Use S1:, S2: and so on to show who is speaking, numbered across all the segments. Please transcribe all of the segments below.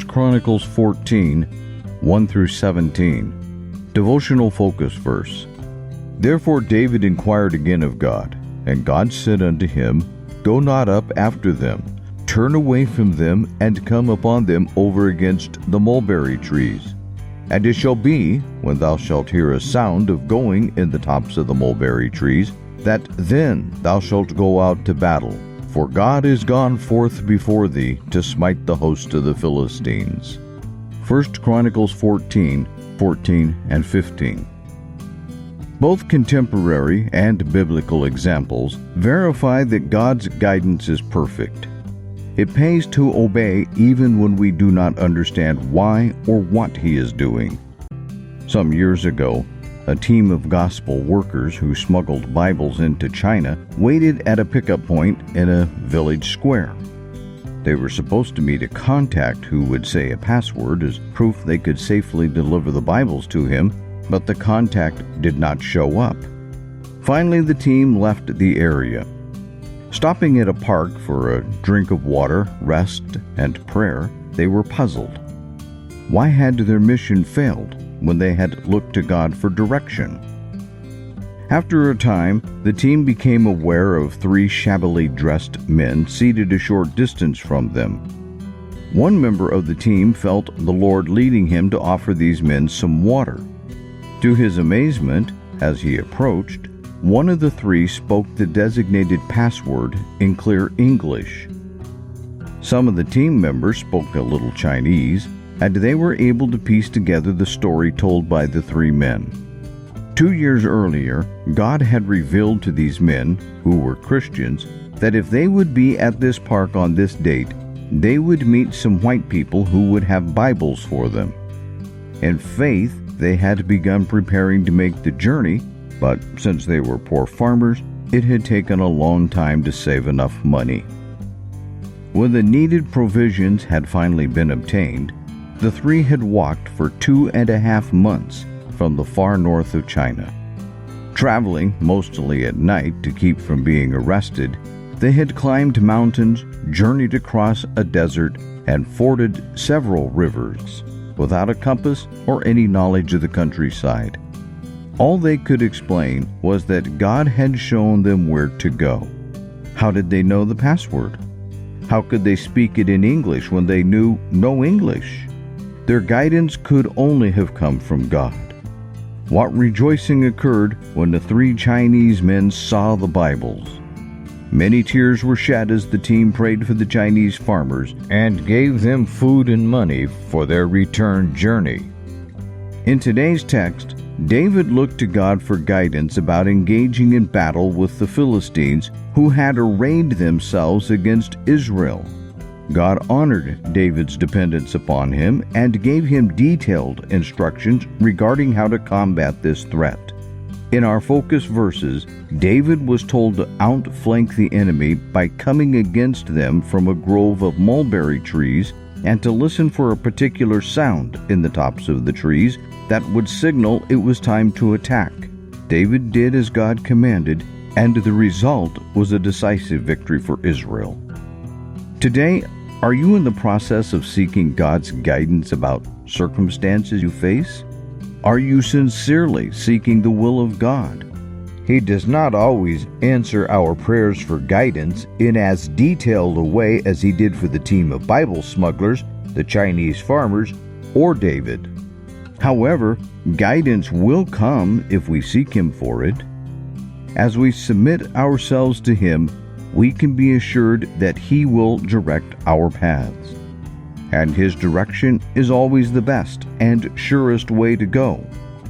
S1: Chronicles 14, 1 through 17. Devotional focus verse. Therefore David inquired again of God, and God said unto him, Go not up after them, turn away from them, and come upon them over against the mulberry trees. And it shall be, when thou shalt hear a sound of going in the tops of the mulberry trees, that then thou shalt go out to battle. For God is gone forth before thee to smite the host of the Philistines. 1 Chronicles 14, 14 and 15. Both contemporary and biblical examples verify that God's guidance is perfect. It pays to obey even when we do not understand why or what He is doing. Some years ago, a team of gospel workers who smuggled Bibles into China waited at a pickup point in a village square. They were supposed to meet a contact who would say a password as proof they could safely deliver the Bibles to him, but the contact did not show up. Finally, the team left the area. Stopping at a park for a drink of water, rest, and prayer, they were puzzled. Why had their mission failed when they had looked to God for direction? After a time, the team became aware of 3 shabbily dressed men seated a short distance from them. One member of the team felt the Lord leading him to offer these men some water. To his amazement, as he approached, one of the 3 spoke the designated password in clear English. Some of the team members spoke a little Chinese, and they were able to piece together the story told by the 3 men. 2 years earlier, God had revealed to these men, who were Christians, that if they would be at this park on this date, they would meet some white people who would have Bibles for them. In faith, they had begun preparing to make the journey, but since they were poor farmers, it had taken a long time to save enough money. When the needed provisions had finally been obtained, the 3 had walked for 2.5 months from the far north of China. Traveling mostly at night to keep from being arrested, they had climbed mountains, journeyed across a desert, and forded several rivers, without a compass or any knowledge of the countryside. All they could explain was that God had shown them where to go. How did they know the password? How could they speak it in English when they knew no English? Their guidance could only have come from God. What rejoicing occurred when the 3 Chinese men saw the Bibles. Many tears were shed as the team prayed for the Chinese farmers and gave them food and money for their return journey. In today's text, David looked to God for guidance about engaging in battle with the Philistines, who had arrayed themselves against Israel. God honored David's dependence upon him and gave him detailed instructions regarding how to combat this threat. In our focus verses, David was told to outflank the enemy by coming against them from a grove of mulberry trees and to listen for a particular sound in the tops of the trees that would signal it was time to attack. David did as God commanded, and the result was a decisive victory for Israel. Today, are you in the process of seeking God's guidance about circumstances you face? Are you sincerely seeking the will of God? He does not always answer our prayers for guidance in as detailed a way as He did for the team of Bible smugglers, the Chinese farmers, or David. However, guidance will come if we seek Him for it. As we submit ourselves to Him, we can be assured that He will direct our paths. And His direction is always the best and surest way to go,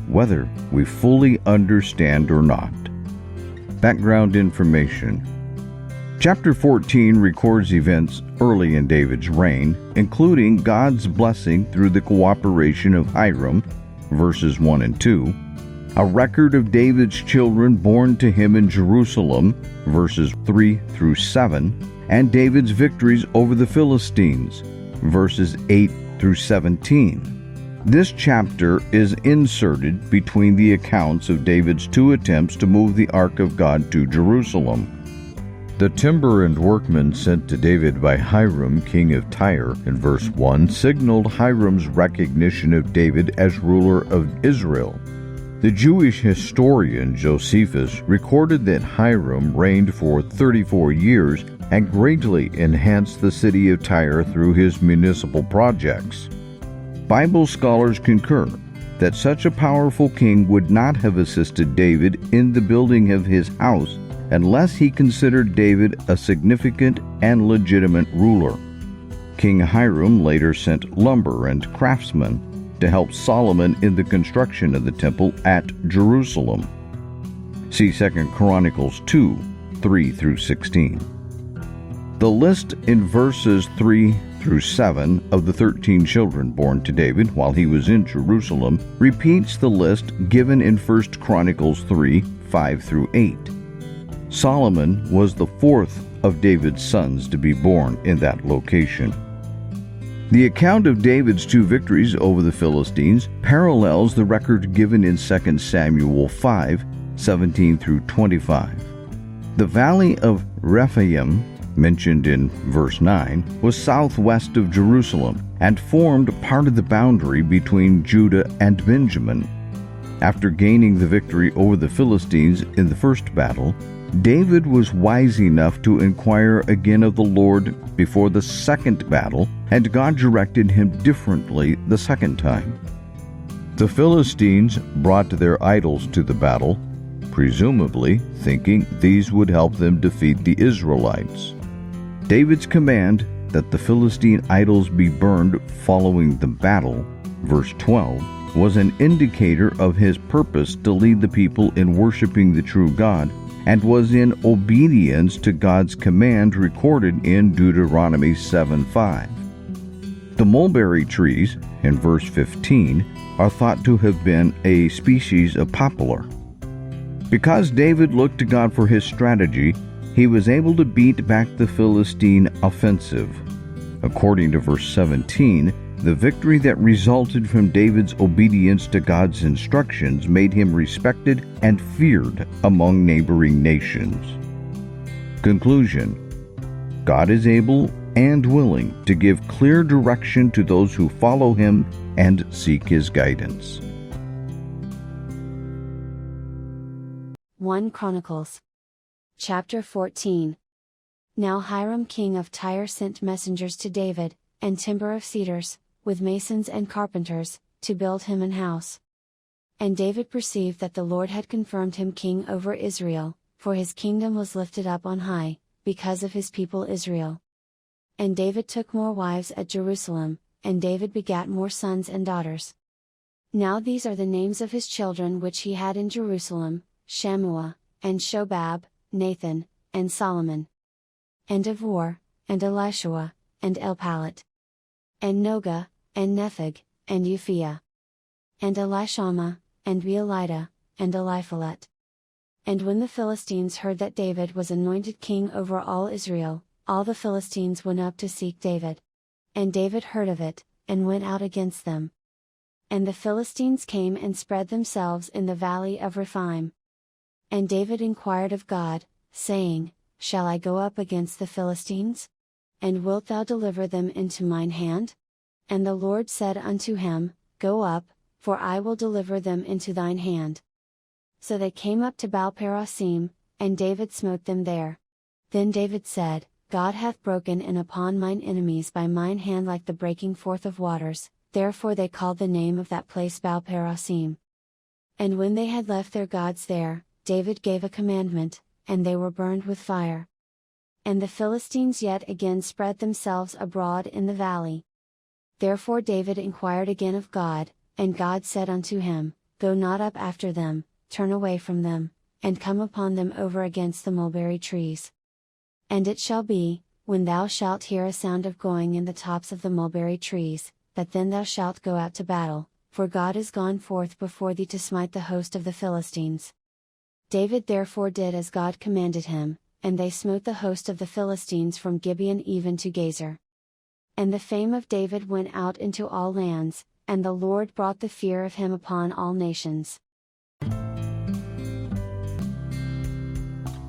S1: whether we fully understand or not. Background information. Chapter 14 records events early in David's reign, including God's blessing through the cooperation of Hiram, verses 1 and 2, a record of David's children born to him in Jerusalem, verses 3 through 7, and David's victories over the Philistines, verses 8 through 17. This chapter is inserted between the accounts of David's 2 attempts to move the Ark of God to Jerusalem. The timber and workmen sent to David by Hiram, king of Tyre, in verse 1, signaled Hiram's recognition of David as ruler of Israel. The Jewish historian Josephus recorded that Hiram reigned for 34 years and greatly enhanced the city of Tyre through his municipal projects. Bible scholars concur that such a powerful king would not have assisted David in the building of his house unless he considered David a significant and legitimate ruler. King Hiram later sent lumber and craftsmen to help Solomon in the construction of the temple at Jerusalem. See 2 Chronicles 2, 3 through 16. The list in verses 3 through 7 of the 13 children born to David while he was in Jerusalem repeats the list given in 1 Chronicles 3, 5 through 8. Solomon was the fourth of David's sons to be born in that location. The account of David's two victories over the Philistines parallels the record given in 2 Samuel 5, 17 through 25. The valley of Rephaim, mentioned in verse 9, was southwest of Jerusalem and formed part of the boundary between Judah and Benjamin. After gaining the victory over the Philistines in the first battle, David was wise enough to inquire again of the Lord before the second battle, and God directed him differently the second time. The Philistines brought their idols to the battle, presumably thinking these would help them defeat the Israelites. David's command that the Philistine idols be burned following the battle, verse 12, was an indicator of his purpose to lead the people in worshiping the true God, and was in obedience to God's command recorded in Deuteronomy 7:5. The mulberry trees, in verse 15, are thought to have been a species of poplar. Because David looked to God for his strategy, he was able to beat back the Philistine offensive. According to verse 17, the victory that resulted from David's obedience to God's instructions made him respected and feared among neighboring nations. Conclusion: God is able and willing to give clear direction to those who follow him and seek his guidance.
S2: 1 Chronicles chapter 14. Now Hiram king of Tyre sent messengers to David, and timber of cedars, with masons and carpenters, to build him an house. And David perceived that the Lord had confirmed him king over Israel, for his kingdom was lifted up on high, because of his people Israel. And David took more wives at Jerusalem, and David begat more sons and daughters. Now these are the names of his children which he had in Jerusalem: Shammua, and Shobab, Nathan, and Solomon. And of War, and Elishua, and Elpalet. And Noga, and Nepheg, and Euphia. And Elishama, and Beelida, and Eliphalet. And when the Philistines heard that David was anointed king over all Israel, all the Philistines went up to seek David. And David heard of it, and went out against them. And the Philistines came and spread themselves in the valley of Rephaim. And David inquired of God, saying, Shall I go up against the Philistines? And wilt thou deliver them into mine hand? And the Lord said unto him, Go up, for I will deliver them into thine hand. So they came up to Baal-Perazim, and David smote them there. Then David said, God hath broken in upon mine enemies by mine hand like the breaking forth of waters, therefore they called the name of that place Baal-Perazim. And when they had left their gods there, David gave a commandment, and they were burned with fire. And the Philistines yet again spread themselves abroad in the valley. Therefore David inquired again of God, and God said unto him, Go not up after them, turn away from them, and come upon them over against the mulberry trees. And it shall be, when thou shalt hear a sound of going in the tops of the mulberry trees, that then thou shalt go out to battle, for God is gone forth before thee to smite the host of the Philistines. David therefore did as God commanded him, and they smote the host of the Philistines from Gibeon even to Gazer. And the fame of David went out into all lands, and the Lord brought the fear of him upon all nations.